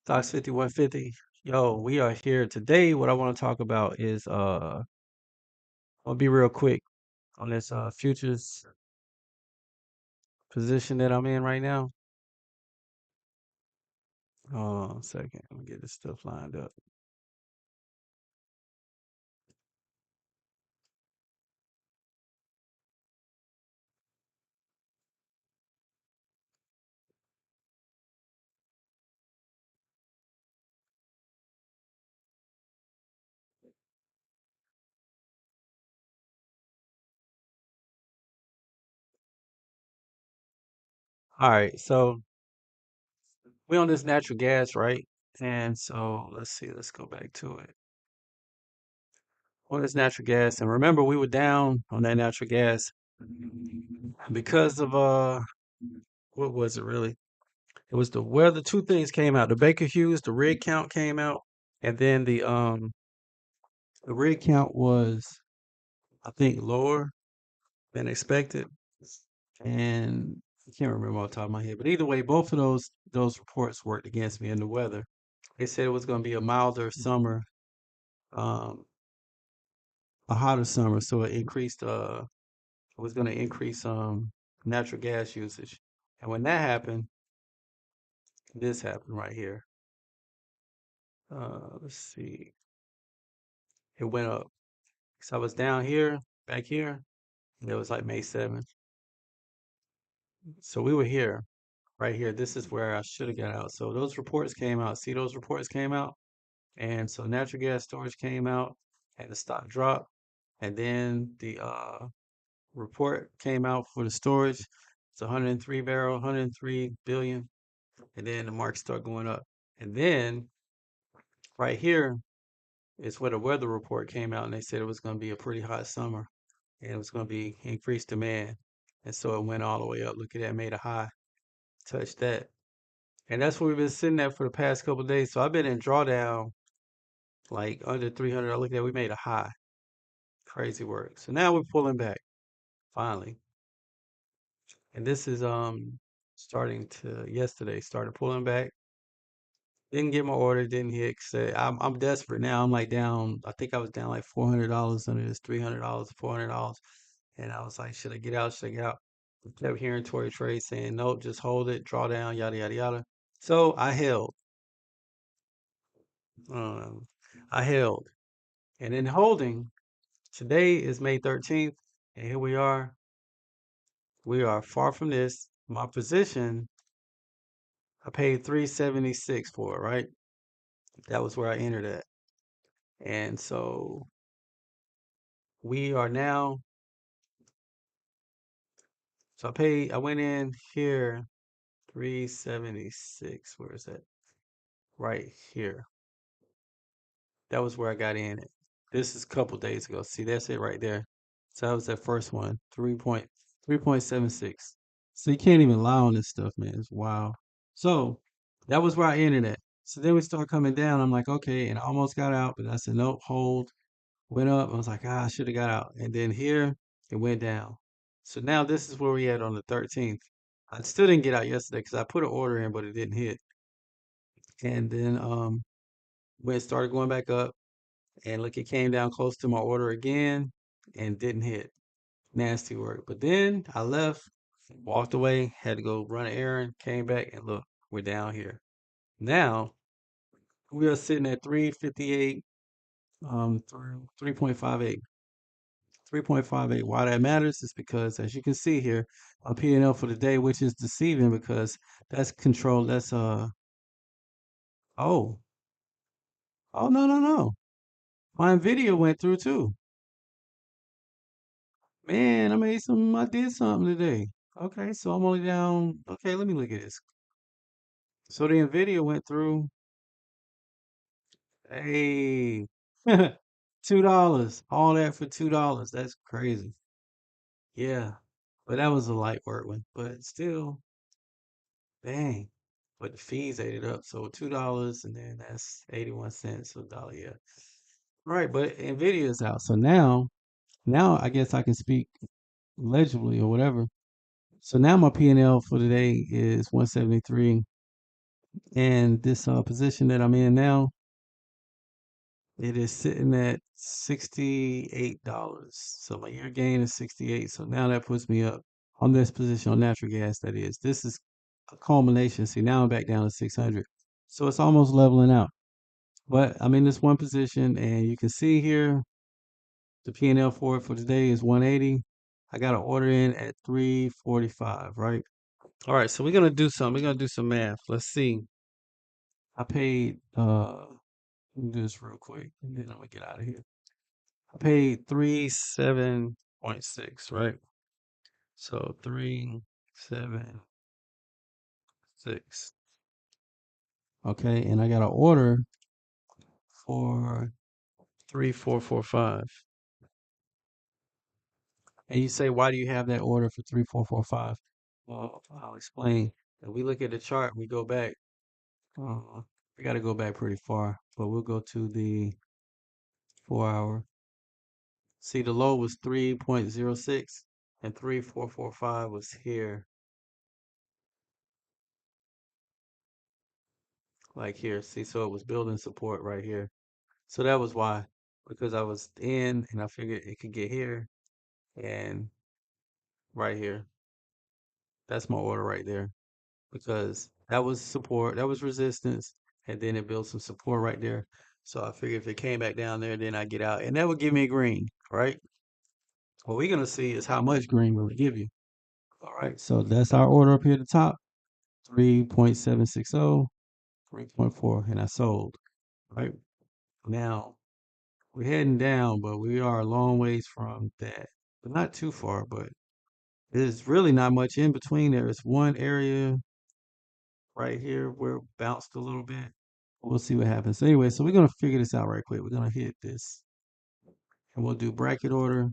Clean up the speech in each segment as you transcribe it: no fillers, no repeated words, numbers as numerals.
Stocks 5150. Yo, we are here today. What I want to talk about is I'll be real quick on this futures position that I'm in right now. Hold on a second. Let me get this stuff lined up. All right, so we on this natural gas, right? And so let's see, let's go back to it. On this natural gas, and remember we were down on that natural gas because of what was it really? It was the weather. Two things came out. The Baker Hughes, the rig count came out, and then the rig count was, I think, lower than expected. And I can't remember off the top of my head, but either way, both of those reports worked against me in the weather. They said it was going to be a milder summer, um, a hotter summer, so it was going to increase natural gas usage. And when that happened, this happened right here. Let's see, it went up. So I was down here, back here, and it was like May 7th. So we were here, right here. This is where I should have got out. So those reports came out. See, those reports came out. And so natural gas storage came out and the stock dropped. And then the report came out for the storage. It's 103 barrel, 103 billion. And then the market started going up. And then right here is where the weather report came out and they said it was going to be a pretty hot summer and it was going to be increased demand. And so it went all the way up. Look at that, made a high, touched that. And that's where we've been sitting at for the past couple of days. So I've been in drawdown like under 300. I looked at, we made a high. Crazy work. So now we're pulling back finally. And this is starting to yesterday started pulling back. Didn't get my order, didn't hit. 'Cause I'm desperate now. I'm like down. I think I was down like $400 under this $300, $400, and I was like, should I get out? Should I get out? Kept hearing Tory Trade saying, nope, just hold it, draw down, yada yada yada. So I held. Um, I held, and in holding, today is May 13th, and here we are. We are far from this. My position, I paid 376 for it, right? That was where I entered at. And so we are now, so I went in here 376. Where is that? Right here. That was where I got in it. This is a couple days ago. See, that's it right there. So that was that first one, 3.76. So you can't even lie on this stuff, man. It's wild. So that was where I entered at. So then we start coming down. I'm like, okay, and I almost got out, but I said, nope, hold. Went up. I was like, I should have got out. And then here it went down. So now this is where we at on the 13th. I still didn't get out yesterday because I put an order in, but it didn't hit. And then when it started going back up, and look, it came down close to my order again and didn't hit. Nasty work. But then I left, walked away, had to go run an errand, came back, and look, we're down here. Now we are sitting at 358, 3.58. 3.58. Why that matters is because, as you can see here, a P&L for the day, which is deceiving because that's control. Oh, oh, no, no, no. My video went through too. Man, I did something today. Okay, so I'm only down. Okay, let me look at this. So the Nvidia went through. Hey, $2. All that for $2. That's crazy. Yeah, but that was a light work one. But still, dang. But the fees ate it up. So $2 and then that's 81 cents. So dollar, yeah. All right, but Nvidia is out. So now I guess I can speak legibly or whatever. So now my P&L for today is 173. And this position that I'm in now, it is sitting at $68. So my year gain is 68. So now that puts me up on this position on natural gas. That is, this is a culmination. See, now I'm back down to 600. So it's almost leveling out. But I'm in this one position, and you can see here the P&L for it for today is 180. I got an order in at 345, right? All right, so we're gonna do some. We're gonna do some math. Let's see. I paid. Let me do this real quick, and then I'm gonna get out of here. I paid 37.6, right? So 376. Okay, and I got an order for 3445. And you say, why do you have that order for 3445? Well, I'll explain. If we look at the chart, we go back. Uh, we got to go back pretty far, but we'll go to the 4 hour. See, the low was 3.06 and 3445 was here, like here. See, so it was building support right here. So that was why, because I was in and I figured it could get here and right here. That's my order right there because that was support, that was resistance, and then it built some support right there. So I figured if it came back down there, then I get out, and that would give me a green, right? What we're gonna see is how much green will it give you. All right, so that's our order up here at the top, 3.760, 3.4, and I sold. Right now we're heading down, but we are a long ways from that, but not too far. But there's really not much in between. There's one area right here where it bounced a little bit. We'll see what happens. So anyway, so we're gonna figure this out right quick. We're gonna hit this, and we'll do bracket order,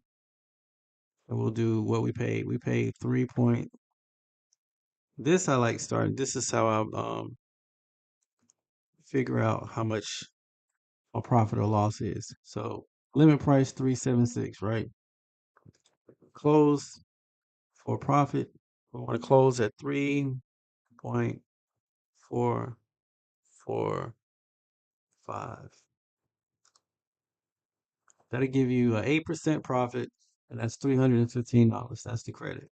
and we'll do what we paid. We paid 3 point. This I like starting. This is how I figure out how much my profit or loss is. So limit price 376, right? Close for profit. We want to close at 3.445. That'll give you an 8% profit, and that's $315. That's the credit.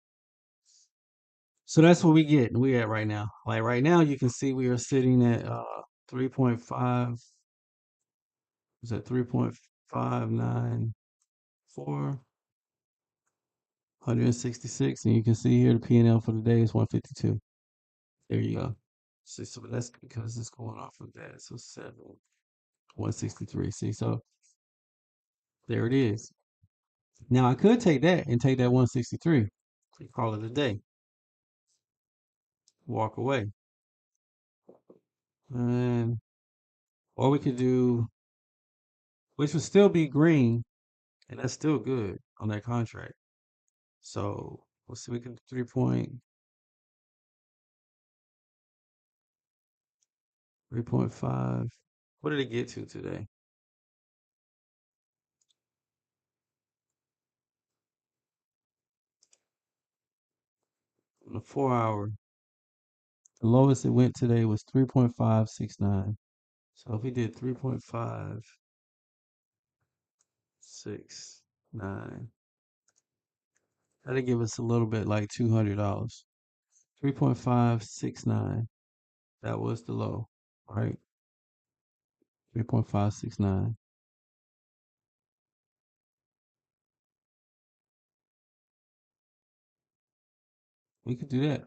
So that's what we get. We at right now. Like right now, you can see we are sitting at 3.5. Is that 3.594? 166, and you can see here the P&L for the day is 152. There you go. So that's because it's going off of that. So 163. See, so there it is. Now I could take that and take that 163, call it a day, walk away, and or we could do, which would still be green, and that's still good on that contract. So let's see, we can 3.5. What did it get to today? On the 4 hour, the lowest it went today was 3.569. So if we did 3.569, that'll give us a little bit like $200. 3.569. That was the low, right? 3.569. We could do that.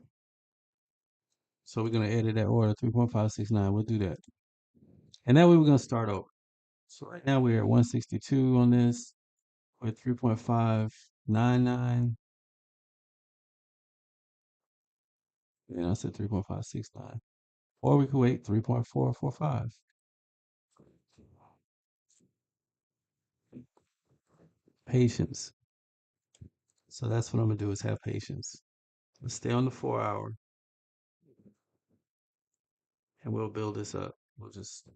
So we're gonna edit that order 3.569. We'll do that. And that way we're gonna start over. So right now we're at 162 on this. We're at 3.599. And I said 3.569. Or we could wait 3.445. Patience. So that's what I'm gonna do is have patience. Let's stay on the 4 hour and we'll build this up. We'll just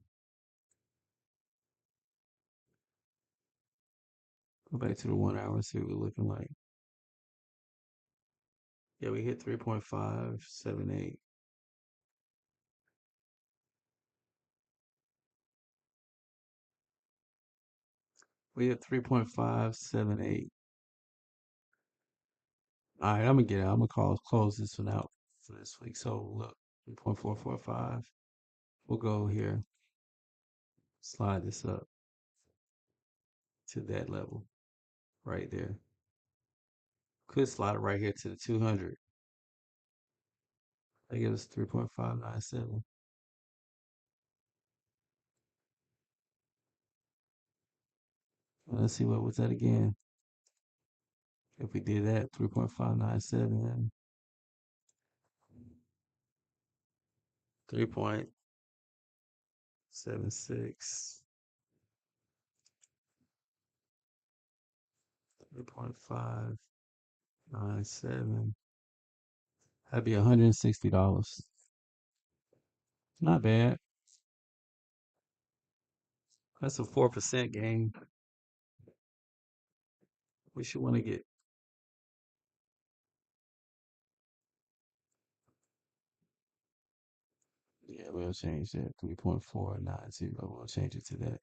go back to the 1 hour and see what we're looking like. Yeah, we hit 3.578. We have 3.578. All right, I'm gonna get out. I'm gonna close this one out for this week. So look, 3.445. We'll go here, slide this up to that level right there. Could slide it right here to the 200. That gives us 3.597. Let's see what was that again. If we did that, 3.597, 3.76, 3.597. That'd be $160. Not bad. That's a 4% gain. We should want to get, yeah, we'll change that. 3.490. We'll change it to that.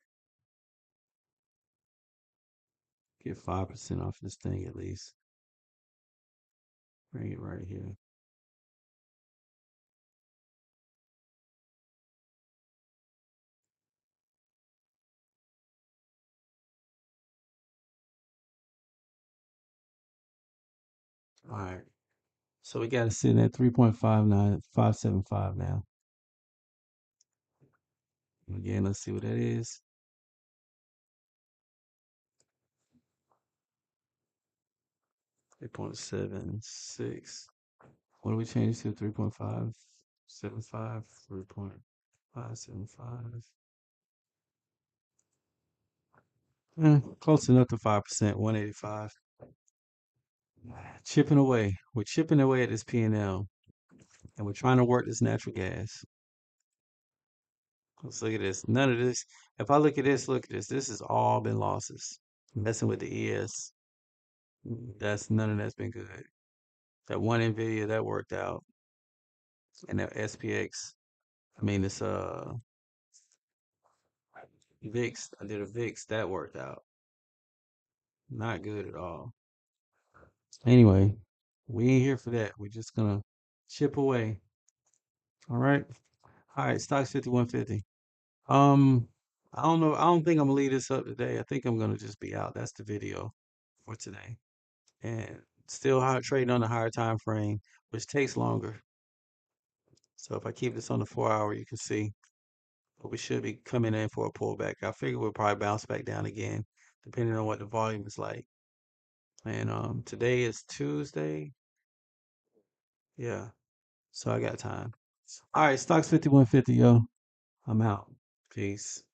Get 5% off this thing at least. Bring it right here. All right. So we got to sit at 3.59575 now. Again, let's see what that is. 3.76. What do we change to? 3.575, 3.575. Close enough to 5%, 185. Chipping away. We're chipping away at this P&L, and we're trying to work this natural gas. Let's look at this. None of this. If I look at this, look at this. This has all been losses. Messing with the ES. That's none of that's been good. That one Nvidia that worked out, and that SPX. I mean, this VIX. I did a VIX that worked out. Not good at all. Anyway, we ain't here for that. We're just gonna chip away. All right. All right. Stocks 5150. Um, I don't know. I don't think I'm gonna leave this up today. I think I'm gonna just be out. That's the video for today. And still high trading on the higher time frame, which takes longer. So if I keep this on the 4 hour, you can see. But we should be coming in for a pullback. I figure we'll probably bounce back down again, depending on what the volume is like. And today is Tuesday. Yeah. So I got time. All right, stocks 5150, yo. I'm out. Peace.